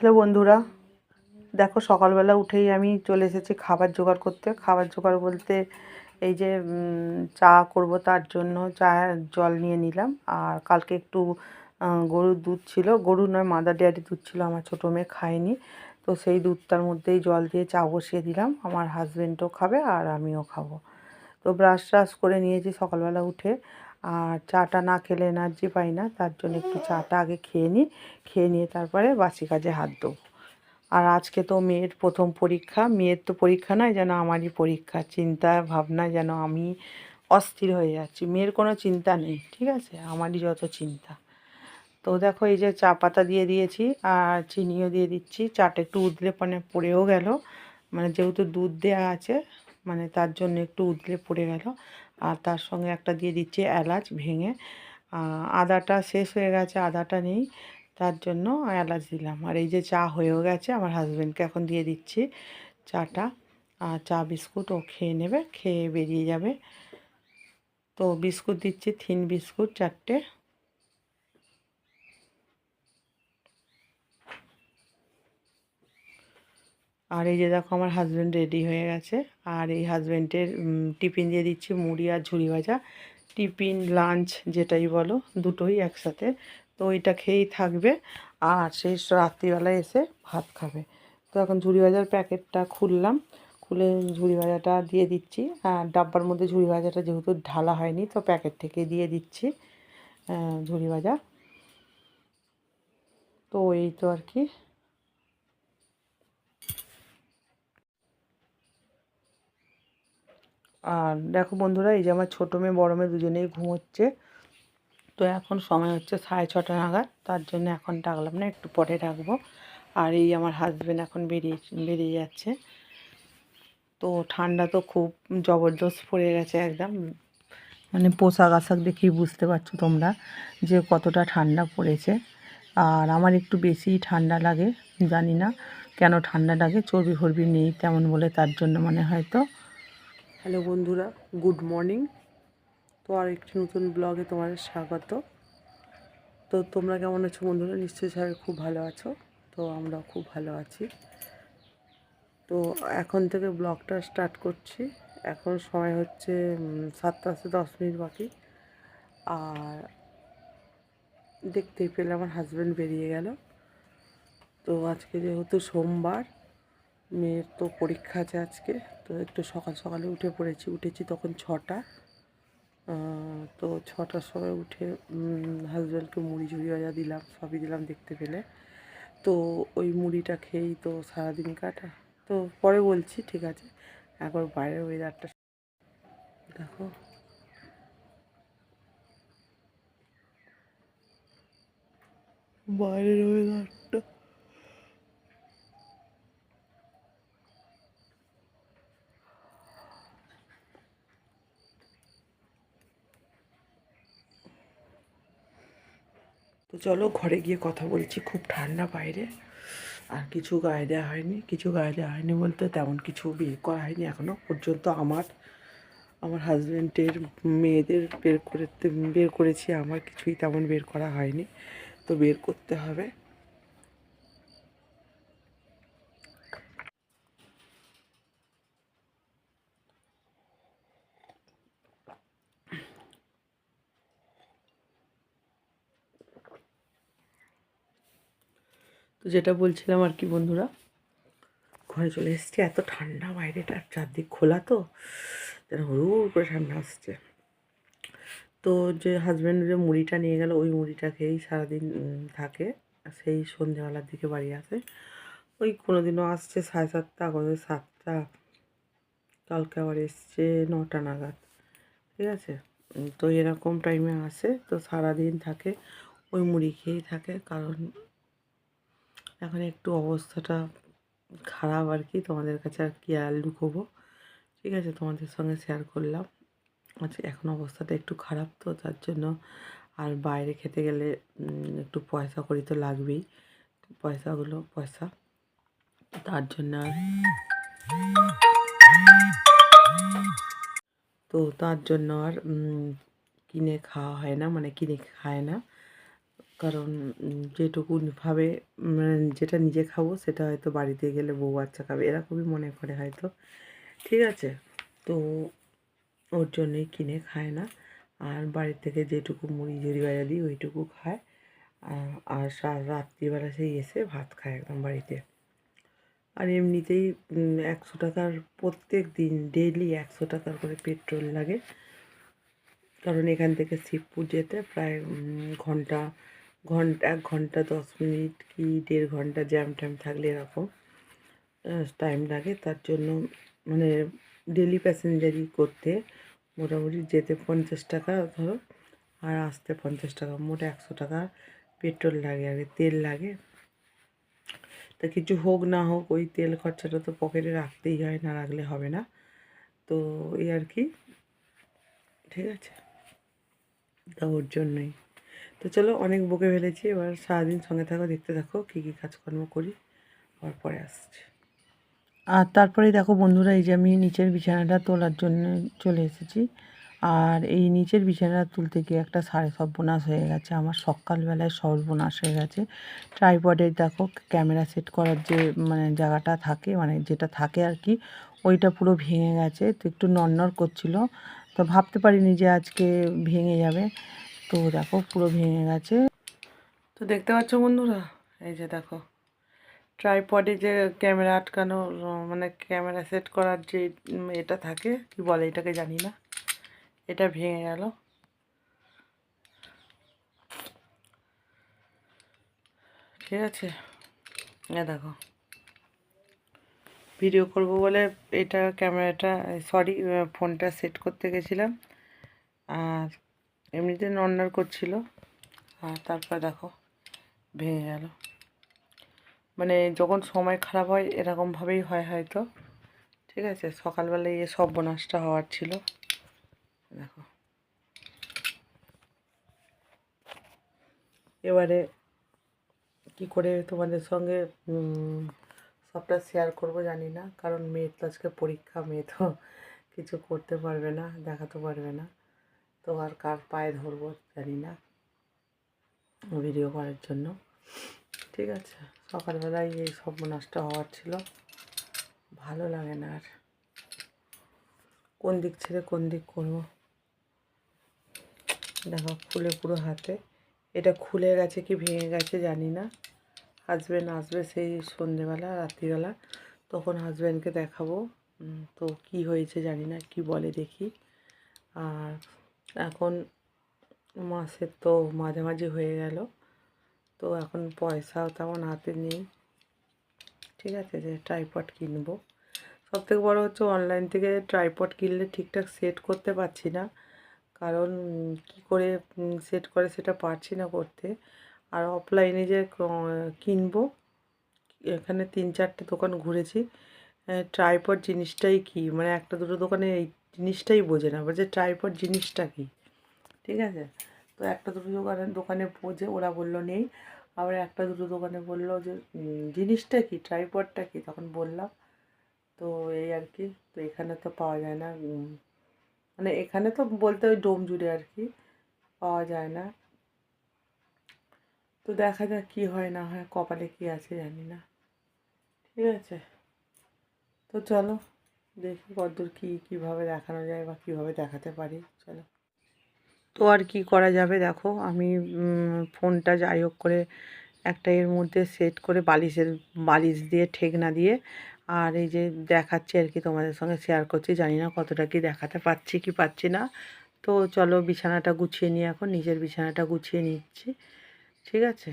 Hello বন্ধুরা, দেখো সকালবেলা উঠেই আমি চলে এসেছি খাবার জোগাড় করতে। খাবার জোগাড় বলতে এই যে চা করব, তার জন্য চায়ের জল নিয়ে নিলাম। আর কালকে একটু গরুর দুধ ছিল, গরু নয় মাদার ডেয়ারি দুধ ছিল, আমার ছোটো মেয়ে খায়নি, তো সেই দুধটার মধ্যেই জল দিয়ে চা বসিয়ে দিলাম। আমার হাজব্যান্ডও খাবে আর আমিও খাবো। তো ব্রাশ ট্রাশ করে নিয়েছি সকালবেলা উঠে। আর চাটা না খেলে এনার্জি পাই না, তার জন্য একটু চাটা আগে খেয়ে নিই, খেয়ে নিয়ে তারপরে বাসি কাজে হাত দেবো। আর আজকে তো মেয়ের প্রথম পরীক্ষা, মেয়ের তো পরীক্ষা নয়, যেন আমারই পরীক্ষা। চিন্তা ভাবনা যেন আমি অস্থির হয়ে যাচ্ছি। মেয়ের কোনো চিন্তা নেই, ঠিক আছে, আমারই যত চিন্তা। তো দেখো এই যে চা পাতা দিয়ে দিয়েছি আর চিনিও দিয়ে দিচ্ছি। চাটা একটু উতলে পড়েও গেল, মানে যেহেতু দুধ দেওয়া আছে, মানে তার জন্য একটু উতলে পড়ে গেল। আর তার সঙ্গে একটা দিয়ে দিচ্ছি এলাচ ভেঙে। আদাটা শেষ হয়ে গেছে, আদাটা নেই, তার জন্য এলাচ দিলাম। আর এই যে চা হয়েও গেছে, আমার হাজব্যান্ডকে এখন দিয়ে দিচ্ছি চাটা। আর চা বিস্কুট ও খেয়ে নেবে, খেয়ে বেরিয়ে যাবে। তো বিস্কুট দিচ্ছি, থিন বিস্কুট 4টে। আর এই যে দেখো আমার হাজব্যান্ড রেডি হয়ে গেছে। আর এই হাজব্যান্ডের টিফিন দিয়ে দিচ্ছি মুড়ি আর ঝুড়ি ভাজা। টিফিন লাঞ্চ যেটাই বলো, দুটোই একসাথে। তো ওইটা খেয়েই থাকবে, আর সেই রাত্রিবেলায় এসে ভাত খাবে। তো এখন ঝুড়ি ভাজার প্যাকেটটা খুললাম, খুলে ঝুড়ি ভাজাটা দিয়ে দিচ্ছি। আর ডাব্বার মধ্যে ঝুড়ি ভাজাটা যেহেতু ঢালা হয়নি, তো প্যাকেট থেকে দিয়ে দিচ্ছি ঝুড়ি ভাজা। তো এই তো আর কি। আর দেখো বন্ধুরা, এই যে আমার ছোটো মেয়ে বড়ো মেয়ে দুজনেই ঘুমোচ্ছে। তো এখন সময় হচ্ছে 6:30 নাগাদ, তার জন্য এখন ডাকলাম না, একটু পরে ডাকবো। আর এই আমার হাজব্যান্ড এখন বেরিয়ে যাচ্ছে। তো ঠান্ডা তো খুব জবরদস্ত পড়ে গেছে একদম, মানে পোশাক আশাক দেখেই বুঝতে পারছো তোমরা যে কতটা ঠান্ডা পড়েছে। আর আমার একটু বেশিই ঠান্ডা লাগে, জানি না কেন ঠান্ডা লাগে, চর্বি ফর্বি নেই তেমন বলে, তার জন্য মনে হয়। তো হ্যালো বন্ধুরা, গুড মর্নিং। তো আর একটি নতুন ব্লগে তোমাদের স্বাগত। তো তোমরা কেমন আছো বন্ধুরা? নিশ্চয়ই সবাই খুব ভালো আছো। তো আমরাও খুব ভালো আছি। তো এখন থেকে ব্লগটা স্টার্ট করছি। এখন সময় হচ্ছে 7:10 বাকি। আর দেখতেই পেলে আমার হাজব্যান্ড বেরিয়ে গেল। তো আজকে যেহেতু সোমবার, মেয়ের তো পরীক্ষা আছে আজকে, তো একটু সকাল সকালে উঠেছি তখন 6টা। তো 6টার সময় উঠে হাজব্যান্ডকে মুড়ি ঝুড়ি ভাজা দিলাম, সবই দিলাম দেখতে পেলে। তো ওই মুড়িটা খেয়েই তো সারাদিন কাটা। তো পরে বলছি, ঠিক আছে। একবার বাইরের ওয়েদারটা দেখো, বাইরের ওয়েদারটা। তো চলো ঘরে গিয়ে কথা বলছি, খুব ঠান্ডা বাইরে। আর কিছু গায়ে দেওয়া হয়নি, বলতে তেমন কিছু বের করা হয়নি এখনও পর্যন্ত। আমার হাজব্যান্ডের মেয়েদের বের করেছি, আমার কিছুই তেমন বের করা হয়নি, তো বের করতে হবে। তো যেটা বলছিলাম আর কি বন্ধুরা, ঘরে চলে এসেছি। এত ঠান্ডা বাইরেটা, চারদিক খোলা, তো যেন হুড় করে ঠান্ডা আসছে। তো যে হাজব্যান্ড যে মুড়িটা নিয়ে গেল, ওই মুড়িটা খেয়েই সারাদিন থাকে। সেই সন্ধ্যেবেলার দিকে বাড়ি আসে। ওই কোনো দিনও আসছে 7:30, কোনো 7টা, কালকে আবার এসছে 9টা নাগাদ, ঠিক আছে। তো এরকম টাইমে আসে, তো সারাদিন থাকে, ওই মুড়ি খেয়েই থাকে। কারণ এখন একটু অবস্থাটা খারাপ আর কি, তোমাদের কাছে আর কি আর লুকোবো, ঠিক আছে, তোমাদের সঙ্গে শেয়ার করলাম। আচ্ছা, এখন অবস্থাটা একটু খারাপ, তো তার জন্য। আর বাইরে খেতে গেলে একটু পয়সা কড়ি তো লাগবেই, পয়সা, তার জন্য আর কিনে খাওয়া হয় না, মানে কিনে খায় না। কারণ যেটুকুভাবে যেটা নিজে খাবো সেটা হয়তো বাড়িতে গেলে বউ বাচ্চা খাবে, এরকমই মনে করে হয়তো। ঠিক আছে, তো ওর জন্যই কিনে খায় না। আর বাড়ির থেকে যেটুকু মুড়ি ঝুড়ি বাজা দিই ওইটুকু খায়। আর রাত্রিবেলা সেই এসে ভাত খায় একদম বাড়িতে। আর এমনিতেই 100 টাকার প্রত্যেক দিন ডেইলি 100 টাকার করে পেট্রোল লাগে। কারণ এখান থেকে শিবপুর যেতে প্রায় ঘন্টা 1 ঘন্টা 10 মিনিট কি 1.5 ঘন্টা জ্যাম ট্যাম থাকলে এরকম টাইম লাগে। তার জন্য মানে ডেলি প্যাসেঞ্জারি করতে মোটামুটি যেতে 50 টাকা ধরো, আর আসতে 50 টাকা, মোট 100 টাকা পেট্রোল লাগে, আগে তেল লাগে। তা কিছু হোক না হোক ওই তেল খরচাটা তো পকেটে রাখতেই হয়, না রাখলে হবে না। তো এই আর কি, ঠিক আছে, তা ওর জন্যই। তো চলো অনেক বকে ফেলেছি, এবার সারাদিন সঙ্গে থাকো, দেখতে থাকো কী কী কাজকর্ম করি, আবার পরে আসছি। আর তারপরে দেখো বন্ধুরা, এই যে আমি নিচের বিছানাটা তোলার জন্য চলে এসেছি। আর এই নিচের বিছানাটা তুলতে গিয়ে একটা সর্বনাশ হয়ে গেছে আমার, সকালবেলায় সর্বনাশ হয়ে গেছে। ট্রাইপডের দেখো ক্যামেরা সেট করার যে জায়গাটা থাকে, যেটা থাকে আর কি, ওইটা পুরো ভেঙে গেছে। তো একটু নড়নড় করছিল, তো ভাবতে পারিনি যে আজকে ভেঙে যাবে। তো দেখো পুরো ভেঙে গেছে। তো দেখতে পাচ্ছ বন্ধুরা, এই যে দেখো ট্রাইপডে যে ক্যামেরা আটকানো ক্যামেরা সেট করার যে এটা থাকে, কি বলে এটাকে জানি না, এটা ভেঙে গেল। ঠিক আছে, দেখো ভিডিও করব বলে এটা ক্যামেরাটা ফোনটা সেট করতে গেছিলাম, আর এমনিতে নড়নড় করছিল, আর তারপর দেখো ভেঙে গেল। যখন সময় খারাপ হয় এরকমভাবেই হয় হয়তো। ঠিক আছে, সকালবেলায় এই সর্বনাশটা হওয়ার ছিল। দেখো এবারে কি করে তোমাদের সঙ্গে সবটা শেয়ার করব জানি না, কারণ মেয়ের তো আজকে পরীক্ষা, মেয়ে তো কিছু করতে পারবে না, দেখাতে পারবে না। তো আর কার পায়ে ধরবো জানি না ভিডিও করার জন্য। ঠিক আছে, সকালবেলায় এই সর্বনাশটা হওয়ার ছিল, ভালো লাগে না আর, কোন দিক ছেড়ে কোন দিক করবো। দেখো খুলে পুরো হাতে, এটা খুলে গেছে কি ভেঙে গেছে জানি না। হাজব্যান্ড আসবে সেই সন্ধেবেলা রাত্রিবেলা, তখন হাজব্যান্ডকে দেখাবো। তো কি হয়েছে জানি না, কি বলে দেখি। আর এখন মাসের তো মাঝামাঝি হয়ে গেল, তো এখন পয়সাও তেমন হাতে নেই। ঠিক আছে, যে ট্রাইপড কিনবো। সবথেকে বড় হচ্ছে অনলাইন থেকে ট্রাইপড কিনলে ঠিকঠাক সেট করতে পারছি না, কারণ কি করে সেট করে সেটা পারছি না করতে। আর অফলাইনে যে কিনবো, এখানে 3-4টে দোকান ঘুরেছি, ট্রাইপড জিনিসটাই কি, একটা দুটো দোকানে এই জিনিসটাই বোঝে না, বলছে ট্রাইপড জিনিসটা কি। ঠিক আছে, তো একটা দুটো দোকানে বোঝে, ওরা বললো নেই। আবার একটা দুটো দোকানে বললো যে জিনিসটা কি, ট্রাইপডটা কি, তখন বললাম। তো এই আর কি, তো এখানে তো পাওয়া যায় না, এখানে তো বলতে ওই ডোম জুড়ে আর কি পাওয়া যায় না। তো দেখা যাক কী হয় না হয়, কপালে কী আছে জানি না। ঠিক আছে, তো চলো দেখি কতদূর কীভাবে দেখানো যায় বা কীভাবে দেখাতে পারি, চলো। তো আর কি করা যাবে, দেখো আমি ফোনটা যাই হোক করে একটা এর মধ্যে সেট করে বালিশ দিয়ে ঠেকনা দিয়ে, আর এই যে দেখাচ্ছি আর কি, তোমাদের সঙ্গে শেয়ার করছি, জানি না কতটা কি দেখাতে পারছি কি পাচ্ছি না। তো চলো বিছানাটা গুছিয়ে নিয়ে, এখন নিজের বিছানাটা গুছিয়ে নিচ্ছি। ঠিক আছে।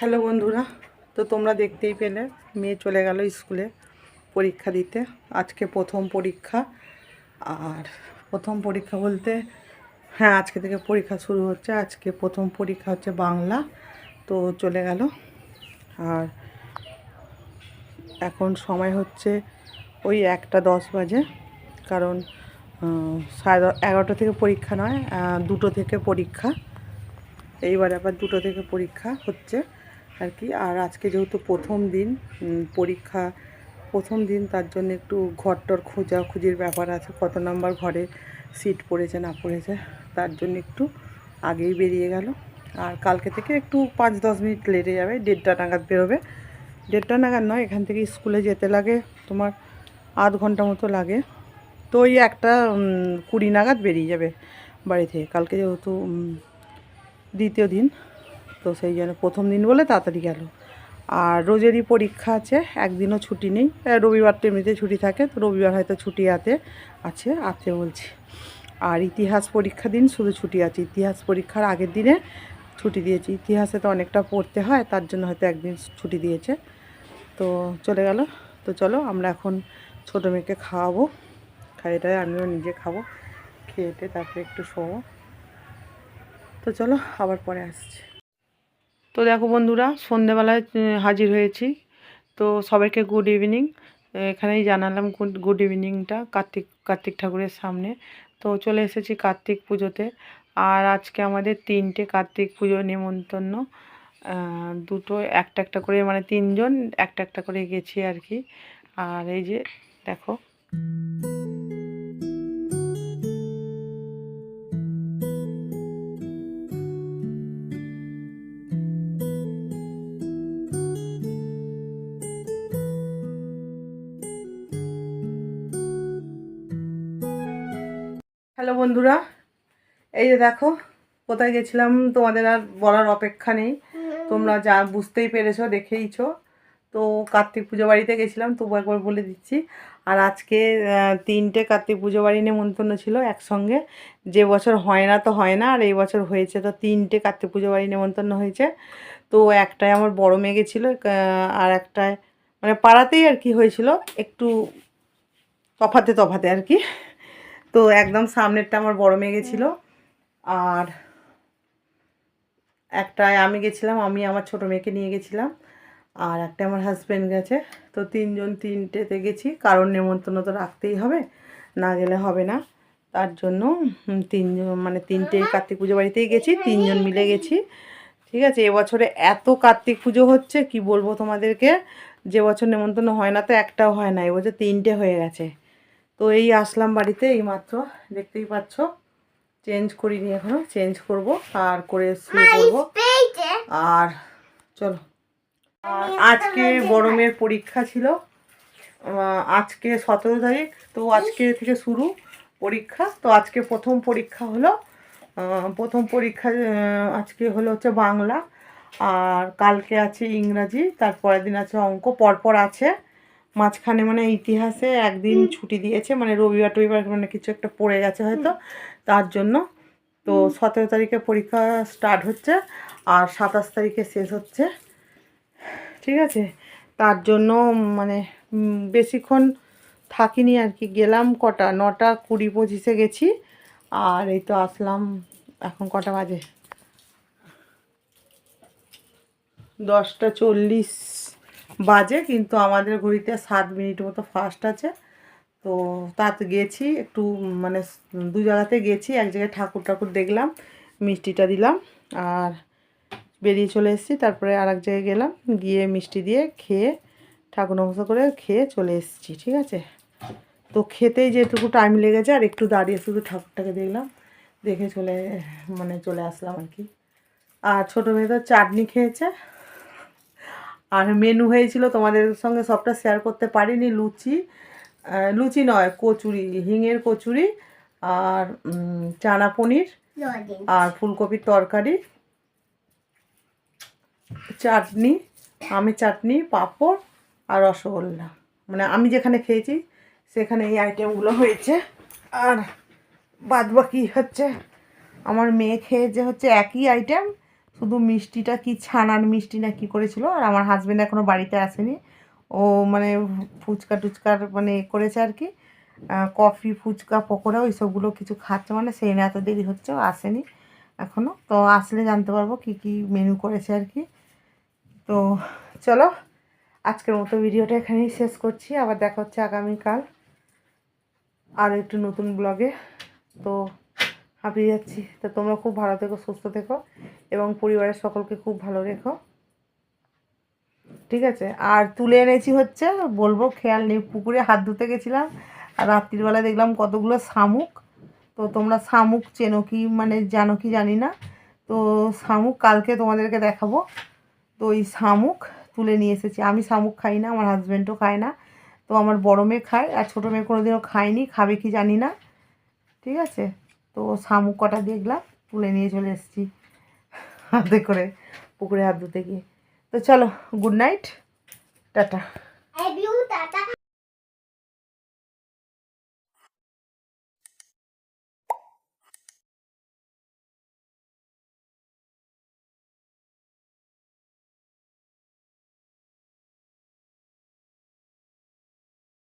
হ্যালো বন্ধুরা, তো তোমরা দেখতেই পেলে মেয়ে চলে গেল স্কুলে পরীক্ষা দিতে। আজকে প্রথম পরীক্ষা। আর প্রথম পরীক্ষা বলতে হ্যাঁ, আজকে থেকে পরীক্ষা শুরু হচ্ছে। আজকে প্রথম পরীক্ষা হচ্ছে বাংলা। তো চলে গেল। আর এখন সময় হচ্ছে ওই 1:10 বাজে, কারণ 11:30 থেকে পরীক্ষা নয়, 2টো থেকে পরীক্ষা। এইবার আবার 2টো থেকে পরীক্ষা হচ্ছে আর কি। আর আজকে যেহেতু প্রথম দিন পরীক্ষা, প্রথম দিন, তার জন্য একটু ঘরটর খোঁজাখুঁজির ব্যাপার আছে, কত নাম্বার ঘরে সিট পড়েছে না পড়েছে, তার জন্য একটু আগেই বেরিয়ে গেল। আর কালকে থেকে একটু 5-10 মিনিট লেটে যাবে, 1:30 নাগাদ বেরোবে। 1:30 নাগাদ নয়, এখান থেকে স্কুলে যেতে লাগে তোমার আধ ঘন্টা মতো লাগে। তো ওই 1:20 নাগাদ বেরিয়ে যাবে বাড়ি থেকে। কালকে যেহেতু দ্বিতীয় দিন, তো সেই জন্য প্রথম দিন বলে তাড়াতাড়ি গেল। আর রোজেরই পরীক্ষা আছে, একদিনও ছুটি নেই। রবিবার তো এমনিতে ছুটি থাকে, তো রবিবার হয়তো ছুটি আছে বলছি। আর ইতিহাস পরীক্ষা দিন শুধু ছুটি আছে। ইতিহাস পরীক্ষার আগের দিনে ছুটি দিয়েছে। ইতিহাসে তো অনেকটা পড়তে হয়, তার জন্য হয়তো একদিন ছুটি দিয়েছে। তো চলে গেল। তো চলো আমরা এখন ছোটো মেয়েকে খাওয়াবো, খাইয়ে আমিও নিজে খাবো, খেয়েতে তারপরে একটু শোবো। তো চলো আবার পরে আসছি। তো দেখো বন্ধুরা, সন্ধেবেলায় হাজির হয়েছি। তো সবাইকে গুড ইভিনিং। এখানেই জানালাম গুড ইভিনিংটা কার্তিক ঠাকুরের সামনে। তো চলে এসেছি কার্তিক পুজোতে। আর আজকে আমাদের 3টে কার্তিক পুজো নেমন্তন্ন, দুটো একটা একটা করে, মানে 3জন একটা একটা করে গেছি আর কি। আর এই যে দেখো, হ্যালো বন্ধুরা, এই যে দেখো কোথায় গেছিলাম তোমাদের আর বলার অপেক্ষা নেই, তোমরা যা বুঝতেই পেরেছো, দেখেইছো। তো কার্তিক পুজো বাড়িতে গেছিলাম, তবু একবার বলে দিচ্ছি। আর আজকে 3টে কার্তিক পুজো বাড়ি নেমন্তন্ন ছিল একসঙ্গে। যে বছর হয় না তো হয় না, আর এই বছর হয়েছে, তো 3টে কার্তিক পুজো বাড়ি নেমন্তন্ন হয়েছে। তো একটায় আমার বড় মেয়ে গেছিলো, আর একটায় মানে পাড়াতেই আর কি হয়েছিল, একটু তফাতে আর কি। তো একদম সামনেরটা আমার বড় মেয়ে গেছিলো, আর একটায় আমি গেছিলাম, আমি আমার ছোটো মেয়েকে নিয়ে গেছিলাম, আর একটা আমার হাজব্যান্ড গেছে। তো 3জন 3টেতে গেছি, কারণ নেমন্তন্ন তো রাখতেই হবে, না গেলে হবে না। তার জন্য 3জন, মানে 3টে কার্তিক পুজো বাড়িতেই গেছি, 3জন মিলে গেছি। ঠিক আছে, এবছরে এত কার্তিক পুজো হচ্ছে কি বলবো তোমাদেরকে। যে বছর নেমন্তন্ন হয় না তো একটাও হয় না, এবছর 3টে হয়ে গেছে। তো এই আসলাম বাড়িতে এই মাত্র, দেখতেই পাচ্ছ। চেঞ্জ করিনি, এখনও চেঞ্জ করব, আর করে শুরু করবো। আর চলো, আজকে বড় মেয়ের পরীক্ষা ছিল, আজকে 17 তারিখ। তো আজকে থেকে শুরু পরীক্ষা। তো আজকে প্রথম পরীক্ষা হলো, প্রথম পরীক্ষা আজকে হচ্ছে বাংলা, আর কালকে আছে ইংরাজি, তারপরের দিন আছে অঙ্ক, পরপর আছে। মাঝখানে মানে ইতিহাসে একদিন ছুটি দিয়েছে, মানে রবিবার টবিবার মানে কিছু একটা পড়ে গেছে হয়তো, তার জন্য। তো 17 তারিখে পরীক্ষা স্টার্ট হচ্ছে, আর 27 তারিখে শেষ হচ্ছে। ঠিক আছে, তার জন্য মানে বেশিক্ষণ থাকিনি আর কি। গেলাম কটা, 9টা 20-25 গেছি, আর এই তো আসলাম। এখন কটা বাজে, 10:40 বাজে, কিন্তু আমাদের ঘড়িতে 7 মিনিট মতো ফাস্ট আছে। তো তাতে গেছি একটু, মানে 2 জায়গাতে গেছি। এক জায়গায় ঠাকুর দেখলাম, মিষ্টিটা দিলাম, আর বেরিয়ে চলে এসেছি। তারপরে আর এক জায়গায় গেলাম, গিয়ে মিষ্টি দিয়ে খেয়ে ঠাকুর নমস্কার করে খেয়ে চলে এসেছি। ঠিক আছে, তো খেতেই যেটুকু টাইম লেগেছে, আর একটু দাঁড়িয়ে শুধু ঠাকুরটাকে দেখলাম, দেখে চলে আসলাম আর কি। আর ছোটো মেয়ে তো চাটনি খেয়েছে। আর মেনু হয়েছিল, তোমাদের সঙ্গে সবটা শেয়ার করতে পারিনি। লুচি নয়, কচুরি, হিঙের কচুরি, আর চানা পনির, আর ফুলকপির তরকারি, চাটনি, আমের চাটনি, পাঁপড়, আর রসগোল্লা। মানে আমি যেখানে খেয়েছি সেখানে এই আইটেমগুলো হয়েছে। আর বাদ বাকি হচ্ছে আমার মেয়ে খেয়েছে একই আইটেম, শুধু মিষ্টিটা কি ছানার মিষ্টি না কি করেছিল। আর আমার হাজব্যান্ড এখনও বাড়িতে আসেনি, ও মানে ফুচকা টুচকার মানে করেছে আর কি, কফি ফুচকা পকোড়া ওই সবগুলো কিছু খাচ্ছে, মানে সেই না এত দেরি হচ্ছে, ও আসেনি এখনও। তো আসলে জানতে পারবো কি কি মেনু করেছে আর কি। তো চলো আজকের মতো ভিডিওটা এখানেই শেষ করছি, আবার দেখা হচ্ছে আগামীকাল আর একটু নতুন ব্লগে। তো হাঁপিয়ে যাচ্ছি। তো তোমরা খুব ভালো থেকো, সুস্থ থেকো এবং পরিবারের সকলকে খুব ভালো রেখো, ঠিক আছে। আর তুলে এনেছি হচ্ছে, বলবো খেয়াল নেই, পুকুরে হাত ধুতে গেছিলাম আর রাত্রিবেলা দেখলাম কতগুলো শামুক। তো তোমরা শামুক চেনো কি, মানে জানো কি জানি না। তো শামুক কালকে তোমাদেরকে দেখাবো। তো ওই শামুক তুলে নিয়ে এসেছি। আমি শামুক খাই না, আমার হাজব্যান্ডও খায় না। তো আমার বড় মেয়ে খায় আর ছোটো মেয়ে কোনোদিনও খায়নি, খাবে কি জানি না, ঠিক আছে। তো শামুক কটা দেখলাম, তুলে নিয়ে চলে এসেছি হাতে করে পুকুরে হাত ধুতে গিয়ে। তো চলো, গুড নাইট, টাটা।